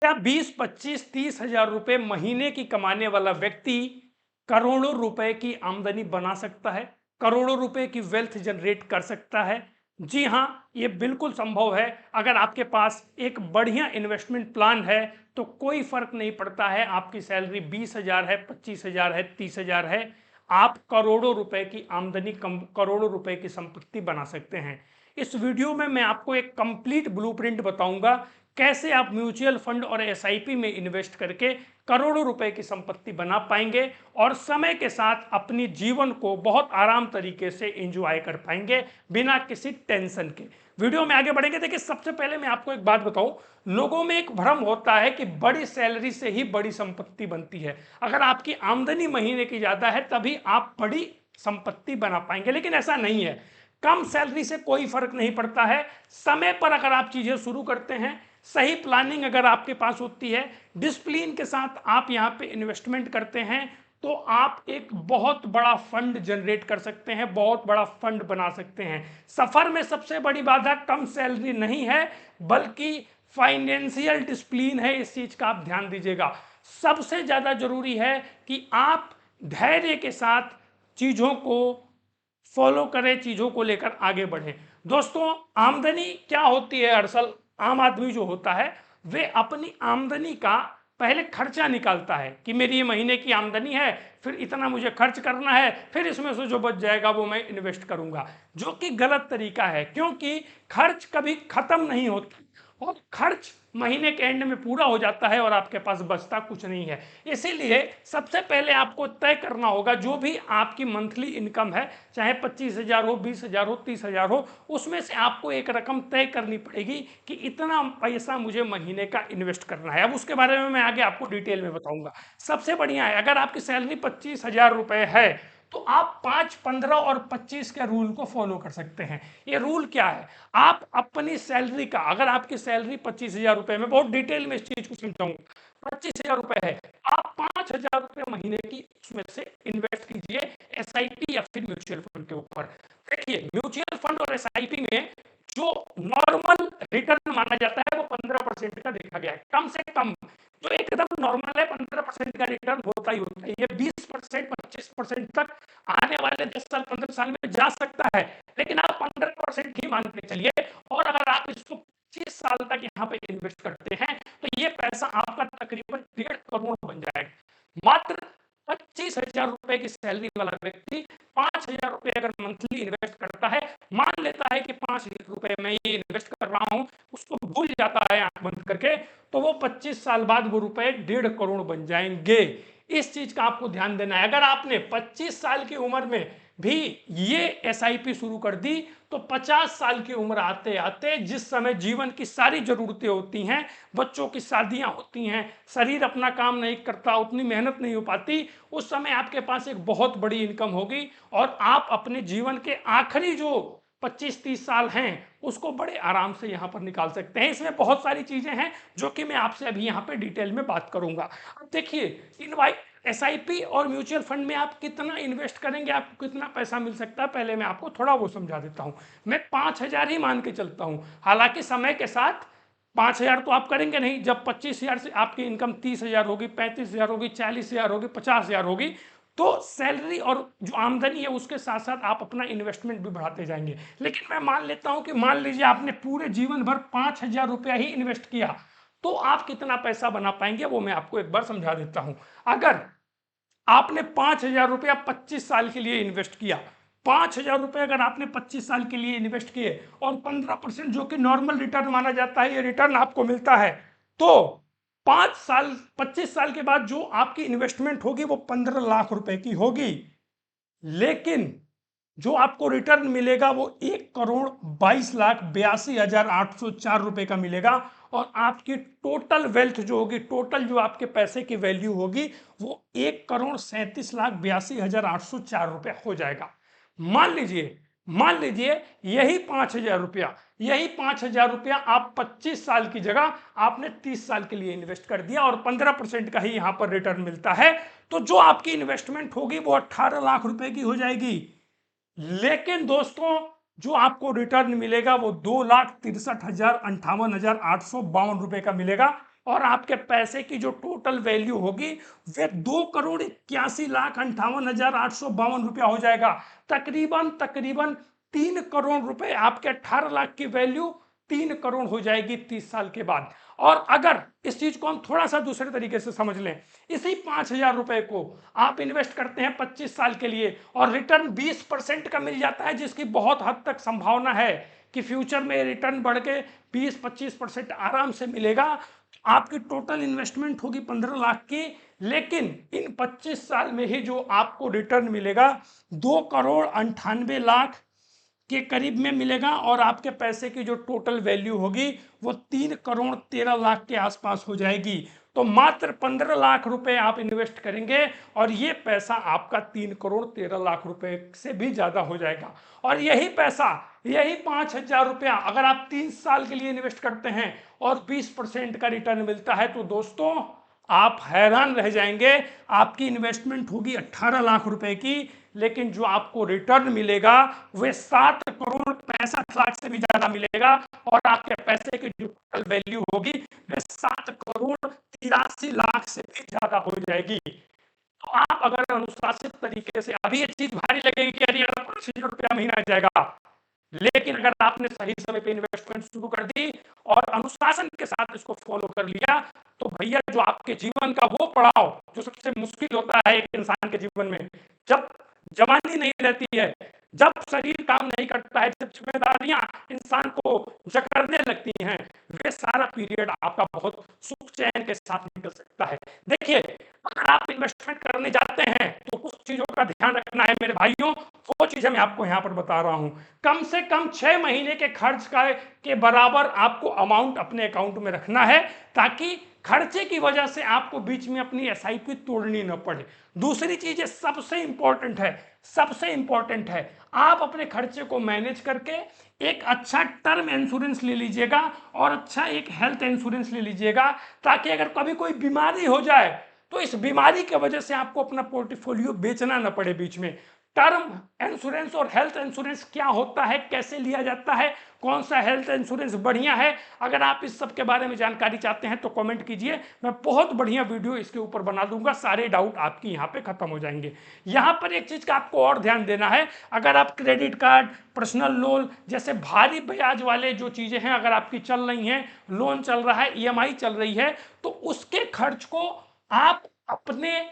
क्या 20, 25, 30 हजार रुपए महीने की कमाने वाला व्यक्ति करोड़ों रुपए की आमदनी बना सकता है, करोड़ों रुपए की वेल्थ जनरेट कर सकता है? जी हाँ, ये बिल्कुल संभव है। अगर आपके पास एक बढ़िया इन्वेस्टमेंट प्लान है तो कोई फर्क नहीं पड़ता है आपकी सैलरी 20 हजार है, 25 हजार है, 30 हजार है, आप करोड़ों रुपए की आमदनी, करोड़ों रुपए की संपत्ति बना सकते हैं। इस वीडियो में मैं आपको एक कंप्लीट ब्लूप्रिंट बताऊंगा कैसे आप म्यूचुअल फंड और एसआईपी में इन्वेस्ट करके करोड़ों रुपए की संपत्ति बना पाएंगे और समय के साथ अपनी जीवन को बहुत आराम तरीके से एंजॉय कर पाएंगे बिना किसी टेंशन के। वीडियो में आगे बढ़ेंगे। देखिए, सबसे पहले मैं आपको एक बात बताऊं, लोगों में एक भ्रम होता है कि बड़ी सैलरी से ही बड़ी संपत्ति बनती है। अगर आपकी आमदनी महीने की ज्यादा है तभी आप बड़ी संपत्ति बना पाएंगे, लेकिन ऐसा नहीं है। कम सैलरी से कोई फर्क नहीं पड़ता है। समय पर अगर आप चीजें शुरू करते हैं, सही प्लानिंग अगर आपके पास होती है, डिसिप्लिन के साथ आप यहां पे इन्वेस्टमेंट करते हैं, तो आप एक बहुत बड़ा फंड जनरेट कर सकते हैं, बहुत बड़ा फंड बना सकते हैं। सफर में सबसे बड़ी बाधा कम सैलरी नहीं है, बल्कि फाइनेंशियल डिसिप्लिन है। इस चीज का आप ध्यान दीजिएगा। सबसे ज्यादा जरूरी है कि आप धैर्य के साथ चीजों को फॉलो करें, चीजों को लेकर आगे बढ़ें। दोस्तों, आमदनी क्या होती है? दरअसल आम आदमी जो होता है वे अपनी आमदनी का पहले खर्चा निकालता है कि मेरी ये महीने की आमदनी है, फिर इतना मुझे खर्च करना है, फिर इसमें से जो बच जाएगा वो मैं इन्वेस्ट करूंगा, जो कि गलत तरीका है। क्योंकि खर्च कभी खत्म नहीं होता और खर्च महीने के एंड में पूरा हो जाता है और आपके पास बचता कुछ नहीं है। इसीलिए सबसे पहले आपको तय करना होगा, जो भी आपकी मंथली इनकम है, चाहे 25 हजार हो, 20 हजार हो, 30 हजार हो, उसमें से आपको एक रकम तय करनी पड़ेगी कि इतना पैसा मुझे महीने का इन्वेस्ट करना है। अब उसके बारे में मैं आगे आपको डिटेल में बताऊंगा। सबसे बढ़िया है, अगर आपकी सैलरी 25 हजार रुपए है तो आप 5, 15 और 25 के रूल को फॉलो कर सकते हैं। ये रूल क्या है? आप अपनी सैलरी का, अगर आपकी सैलरी 25 हजार रुपए में, बहुत डिटेल में इस चीज को समझाऊंगा, 25 हजार रुपए है, आप 5 हजार रुपए महीने की उसमें से इन्वेस्ट कीजिए एसआईपी या फिर म्यूचुअल फंड के ऊपर। देखिए, म्यूचुअल फंड और एसआईपी में जो नॉर्मल रिटर्न माना जाता है वो 15% का देखा गया है, कम से कम। जो एकदम नॉर्मल है, 15% का रिटर्न होता ही होता है। ये 20%, 25% तक आने वाले 10 साल, 15 साल में जा सकता है, लेकिन आप 15% ही मान के चलिए। और अगर आप इसको 25 साल तक यहाँ पे इन्वेस्ट करते हैं तो ये पैसा आपका तकरीबन 1.5 करोड़ बन जाएगा। मात्र 25 हजार रुपए की सैलरी वाला व्यक्ति 5 हजार रुपए अगर मंथली इन्वेस्ट करता है, मान लेता है कि 5 रुपए में ये इन्वेस्ट कर रहा हूं, उसको भूल जाता है आंख बंद करके, तो वो 25 साल बाद वो रुपए 1.5 करोड़ बन जाएंगे। इस चीज का आपको ध्यान देना है। अगर आपने 25 साल की उम्र में भी ये एसआईपी शुरू कर दी तो 50 साल की उम्र आते आते, जिस समय जीवन की सारी जरूरतें होती हैं, बच्चों की शादियां होती हैं, शरीर अपना काम नहीं करता, उतनी मेहनत नहीं हो पाती, उस समय आपके पास एक बहुत बड़ी इनकम होगी और आप अपने जीवन के आखिरी जो 25-30 साल हैं उसको बड़े आराम से यहाँ पर निकाल सकते हैं। इसमें बहुत सारी चीजें हैं जो कि मैं आपसे अभी यहाँ पे डिटेल में बात करूंगा। अब देखिए, एसआईपी और म्यूचुअल फंड में आप कितना इन्वेस्ट करेंगे, आपको कितना पैसा मिल सकता है, पहले मैं आपको थोड़ा वो समझा देता हूं। मैं 5 हजार ही मान के चलता हूं। हालांकि समय के साथ 5 हजार तो आप करेंगे नहीं। जब 25 हजार से आपकी इनकम 30 हजार होगी, 35 हजार होगी, 40 हजार होगी, 50 हजार होगी, तो सैलरी और जो आमदनी है उसके साथ साथ आप अपना इन्वेस्टमेंट भी बढ़ाते जाएंगे। लेकिन मैं मान लेता हूं कि मान लीजिए आपने पूरे जीवन भर 5 हजार रुपया ही इन्वेस्ट किया, तो आप कितना पैसा बना पाएंगे वो मैं आपको एक बार समझा देता हूं। अगर आपने 5 हजार रुपया 25 साल के लिए इन्वेस्ट किया, 5 हजार रुपये अगर आपने 25 साल के लिए इन्वेस्ट किए और 15% जो कि नॉर्मल रिटर्न माना जाता है, ये रिटर्न आपको मिलता है, तो 5 साल, 25 साल के बाद जो आपकी इन्वेस्टमेंट होगी वो 15 लाख रुपए की होगी। लेकिन जो आपको रिटर्न मिलेगा वो 1,22,82,804 रुपए का मिलेगा। और आपकी टोटल वेल्थ जो होगी, टोटल जो आपके पैसे की वैल्यू होगी, वो 1,37,82,804 रुपया हो जाएगा। मान लीजिए यही 5 हजार रुपया आप 25 साल की जगह आपने 30 साल के लिए इन्वेस्ट कर दिया और 15% का ही यहां पर रिटर्न मिलता है, तो जो आपकी इन्वेस्टमेंट होगी वो 18 लाख रुपए की हो जाएगी। लेकिन दोस्तों, जो आपको रिटर्न मिलेगा वो 2,63,58,852 रुपए का मिलेगा। और आपके पैसे की जो टोटल वैल्यू होगी वे 2,81,58,852 रुपया हो जाएगा। तकरीबन तकरीबन 3 करोड़ रुपए, आपके 18 लाख की वैल्यू 3 करोड़ हो जाएगी 30 साल के बाद। और अगर इस चीज को हम थोड़ा सा दूसरे तरीके से समझ लें, इसी 5,000 रुपए को आप इन्वेस्ट करते हैं 25 साल के लिए और रिटर्न 20% का मिल जाता है, जिसकी बहुत हद तक संभावना है कि फ्यूचर में रिटर्न बढ़ के 20-25% आराम से मिलेगा। आपकी टोटल इन्वेस्टमेंट होगी 15 लाख की, लेकिन इन 25 साल में ही जो आपको रिटर्न मिलेगा 2,98,00,000 के करीब में मिलेगा और आपके पैसे की जो टोटल वैल्यू होगी वो 3,13,00,000 के आसपास हो जाएगी। तो मात्र 15 लाख रुपए आप इन्वेस्ट करेंगे और ये पैसा आपका 3,13,00,000 रुपए से भी ज्यादा हो जाएगा। और यही पैसा, यही 5,000 रुपया अगर आप 30 साल के लिए इन्वेस्ट करते हैं और 20% का रिटर्न मिलता है, तो दोस्तों आप हैरान रह जाएंगे। आपकी इन्वेस्टमेंट होगी 18 लाख रुपए की, लेकिन जो आपको रिटर्न मिलेगा वह 7,65,00,000 से भी ज्यादा मिलेगा और आपके पैसे की जो टोटल वैल्यू होगी वह 7,83,00,000 से भी ज्यादा हो जाएगी। तो आप अगर अनुशासित तरीके से, अभी ये चीज भारी लगेगी कि अरे 5,000 रुपया महीना जाएगा, लेकिन अगर आपने सही समय पे इन्वेस्टमेंट शुरू कर दी और अनुशासन के साथ इसको फॉलो कर लिया, तो भैया जो आपके जीवन का वो पड़ाव जो सबसे मुश्किल होता है एक इंसान के जीवन में, जब जवानी नहीं रहती है, जब शरीर काम नहीं करता है, जब जिम्मेदारियां इंसान को जकड़ने लगती हैं, वे सारा पीरियड आपका बहुत सुख चैन के साथ निकल सकता है। देखिए, अगर आप इन्वेस्टमेंट करने जाते हैं तो कुछ चीजों का ध्यान रखना है मेरे भाइयों, वो चीजें मैं आपको यहाँ पर बता रहा हूँ। कम से कम 6 महीने के खर्च के बराबर आपको अमाउंट अपने अकाउंट में रखना है, ताकि खर्चे की वजह से आपको बीच में अपनी एसआईपी तोड़नी न पड़े। दूसरी चीज सबसे इंपॉर्टेंट है, सबसे इंपॉर्टेंट है, आप अपने खर्चे को मैनेज करके एक अच्छा टर्म इंश्योरेंस ले लीजिएगा और अच्छा एक हेल्थ इंश्योरेंस ले लीजिएगा, ताकि अगर कभी कोई बीमारी हो जाए तो इस बीमारी की वजह से आपको अपना पोर्टफोलियो बेचना न पड़े बीच में। टर्म इंश्योरेंस और हेल्थ इंश्योरेंस क्या होता है, कैसे लिया जाता है, कौन सा हेल्थ इंश्योरेंस बढ़िया है, अगर आप इस सब के बारे में जानकारी चाहते हैं तो कमेंट कीजिए, मैं बहुत बढ़िया वीडियो इसके ऊपर बना दूंगा, सारे डाउट आपकी यहाँ पे खत्म हो जाएंगे। यहाँ पर एक चीज का आपको और ध्यान देना है, अगर आप क्रेडिट कार्ड, पर्सनल लोन जैसे भारी ब्याज वाले जो चीजें हैं अगर आपकी चल रही हैं, लोन चल रहा है, ईएमआई चल रही है, तो उसके खर्च को आप अपने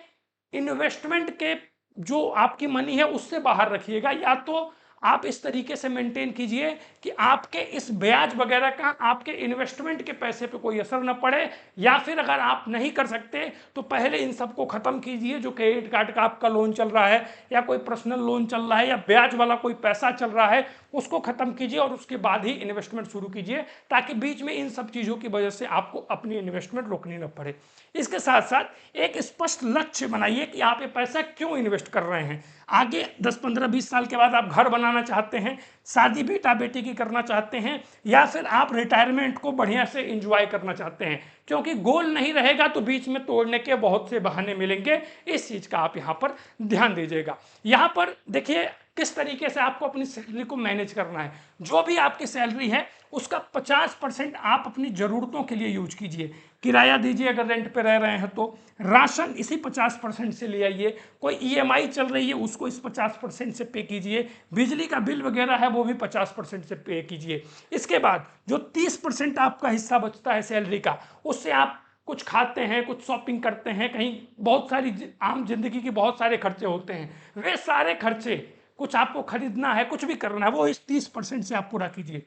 इन्वेस्टमेंट के जो आपकी मनी है उससे बाहर रखिएगा। या तो आप इस तरीके से मेंटेन कीजिए कि आपके इस ब्याज वगैरह का आपके इन्वेस्टमेंट के पैसे पे कोई असर ना पड़े, या फिर अगर आप नहीं कर सकते तो पहले इन सबको खत्म कीजिए। जो क्रेडिट कार्ड का आपका लोन चल रहा है या कोई पर्सनल लोन चल रहा है या ब्याज वाला कोई पैसा चल रहा है, उसको खत्म कीजिए और उसके बाद ही इन्वेस्टमेंट शुरू कीजिए, ताकि बीच में इन सब चीजों की वजह से आपको अपनी इन्वेस्टमेंट रोकनी न पड़े। इसके साथ साथ एक स्पष्ट लक्ष्य बनाइए कि आप ये पैसा क्यों इन्वेस्ट कर रहे हैं। आगे 10-15-20 साल के बाद आप घर बनाना चाहते हैं, शादी बेटा बेटी की करना चाहते हैं, या फिर आप रिटायरमेंट को बढ़िया से एंजॉय करना चाहते हैं, क्योंकि गोल नहीं रहेगा तो बीच में तोड़ने के बहुत से बहाने मिलेंगे। इस चीज का आप यहाँ पर ध्यान दीजिएगा। यहाँ पर देखिए किस तरीके से आपको अपनी सैलरी को मैनेज करना है। जो भी आपकी सैलरी है उसका 50% आप अपनी जरूरतों के लिए यूज कीजिए। किराया दीजिए अगर रेंट पे रह रहे हैं तो, राशन इसी 50% से ले आइए, कोई ईएमआई चल रही है उसको इस 50% से पे कीजिए, बिजली का बिल वगैरह है वो भी 50% से पे कीजिए। इसके बाद जो 30% आपका हिस्सा बचता है सैलरी का, उससे आप कुछ खाते हैं, कुछ शॉपिंग करते हैं, कहीं बहुत सारी आम जिंदगी के बहुत सारे खर्चे होते हैं, वे सारे खर्चे, कुछ आपको खरीदना है, कुछ भी करना है, वो इस 30% से आप पूरा कीजिए।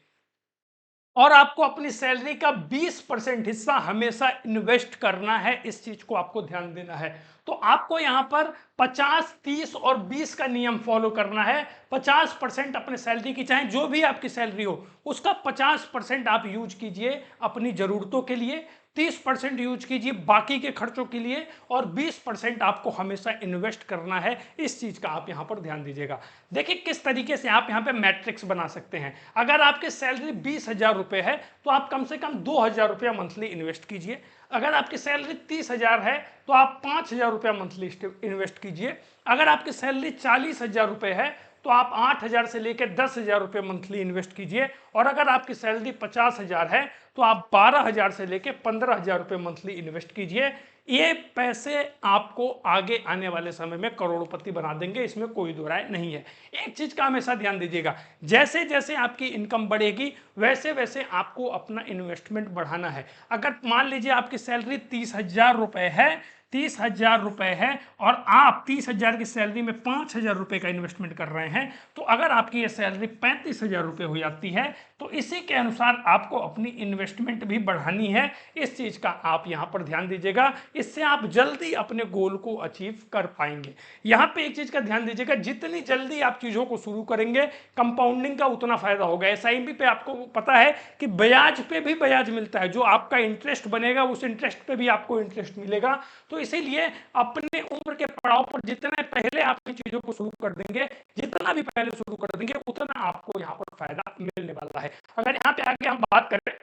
और आपको अपनी सैलरी का 20% हिस्सा हमेशा इन्वेस्ट करना है, इस चीज को आपको ध्यान देना है। तो आपको यहां पर 50, 30 और 20 का नियम फॉलो करना है। 50% अपने सैलरी की, चाहे जो भी आपकी सैलरी हो, उसका 50% आप यूज कीजिए अपनी जरूरतों के लिए, 30% यूज कीजिए बाकी के खर्चों के लिए, और 20% आपको हमेशा इन्वेस्ट करना है। इस चीज का आप यहां पर ध्यान दीजिएगा। देखिए किस तरीके से आप यहां पे मैट्रिक्स बना सकते हैं। अगर आपकी सैलरी 20,000 रुपए है तो आप कम से कम 2,000 रुपया मंथली इन्वेस्ट कीजिए। अगर आपकी सैलरी 30,000 है तो आप 5,000 रुपया मंथली इन्वेस्ट कीजिए। अगर आपकी सैलरी 40,000 रुपए है तो आप 8,000 से लेकर 10,000 रुपये मंथली इन्वेस्ट कीजिए। और अगर आपकी सैलरी 50,000 है तो तो आप 12,000 से लेके 15,000 रुपए मंथली इन्वेस्ट कीजिए। ये पैसे आपको आगे आने वाले समय में करोड़पति बना देंगे, इसमें कोई दो राय नहीं है। एक चीज का हमेशा ध्यान दीजिएगा, जैसे जैसे आपकी इनकम बढ़ेगी वैसे वैसे आपको अपना इन्वेस्टमेंट बढ़ाना है। अगर मान लीजिए आपकी सैलरी 30,000 रुपए है, 30,000 रुपए है और आप 30,000 की सैलरी में 5,000 रुपए का इन्वेस्टमेंट कर रहे हैं, तो अगर आपकी ये सैलरी 35,000 रुपए हो जाती है तो इसी के अनुसार आपको अपनी इन्वेस्टमेंट भी बढ़ानी है। इस चीज का आप यहां पर ध्यान दीजिएगा, इससे आप जल्दी अपने गोल को अचीव कर पाएंगे। यहां पे एक चीज का ध्यान दीजिएगा, जितनी जल्दी आप चीजों को शुरू करेंगे कंपाउंडिंग का उतना फायदा होगा। एसआईपी पे आपको पता है कि ब्याज पे भी ब्याज मिलता है, जो आपका इंटरेस्ट बनेगा उस इंटरेस्ट पे भी आपको इंटरेस्ट मिलेगा। तो इसीलिए अपने उम्र के पड़ाव पर जितने पहले आप इन चीजों को शुरू कर देंगे, जितना भी पहले शुरू कर देंगे उतना आपको यहाँ पर फायदा मिलने वाला है। अगर यहाँ पे आगे हम बात करें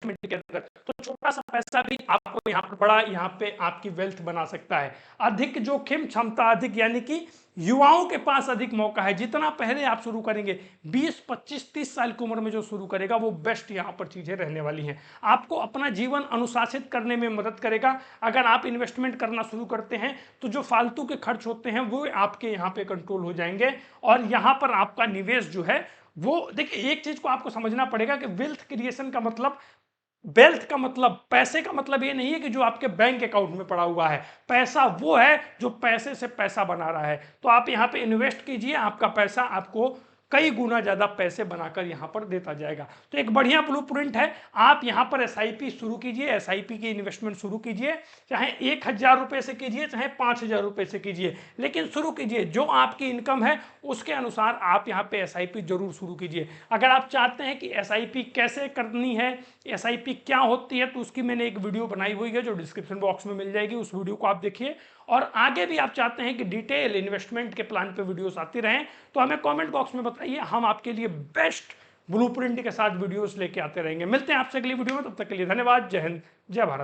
के अंदर, तो छोटा सा पैसा भी आपको यहाँ पर बड़ा यहाँ पे आपकी वेल्थ बना सकता है। अधिक जोखिम क्षमता अधिक, यानी कि युवाओं के पास अधिक मौका है। जितना पहले आप शुरू करेंगे, 20, 25, 30 साल की उम्र में जो शुरू करेगा वो बेस्ट यहाँ पर चीजें रहने वाली हैं। आपको अपना जीवन अनुशासित करने में मदद करेगा। अगर आप इन्वेस्टमेंट करना शुरू करते हैं तो जो फालतू के खर्च होते हैं वो आपके यहाँ पे कंट्रोल हो जाएंगे और यहाँ पर आपका निवेश जो है वो, देखिए एक चीज को आपको समझना पड़ेगा कि वेल्थ क्रिएशन का मतलब, वेल्थ का मतलब, पैसे का मतलब ये नहीं है कि जो आपके बैंक अकाउंट में पड़ा हुआ है। पैसा वो है जो पैसे से पैसा बना रहा है। तो आप यहाँ पे इन्वेस्ट कीजिए, आपका पैसा आपको कई गुना ज्यादा पैसे बनाकर यहाँ पर देता जाएगा। तो एक बढ़िया ब्लूप्रिंट है। आप यहाँ पर एसआईपी शुरू कीजिए, एसआईपी की इन्वेस्टमेंट शुरू कीजिए, चाहे 1,000 रुपए से कीजिए चाहे 5,000 रुपए से कीजिए, लेकिन शुरू कीजिए। जो आपकी इनकम है उसके अनुसार आप यहाँ पे एसआईपी जरूर शुरू कीजिए। अगर आप चाहते हैं कि एसआईपी कैसे करनी है, एसआईपी क्या होती है, तो उसकी मैंने एक वीडियो बनाई हुई है जो डिस्क्रिप्शन बॉक्स में मिल जाएगी, उस वीडियो को आप देखिए। और आगे भी आप चाहते हैं कि डिटेल इन्वेस्टमेंट के प्लान पे वीडियोस आती रहें तो हमें कमेंट बॉक्स में बताइए, हम आपके लिए बेस्ट ब्लूप्रिंट के साथ वीडियोस लेके आते रहेंगे। मिलते हैं आपसे अगली वीडियो में, तब तक के लिए धन्यवाद। जय हिंद, जय भारत।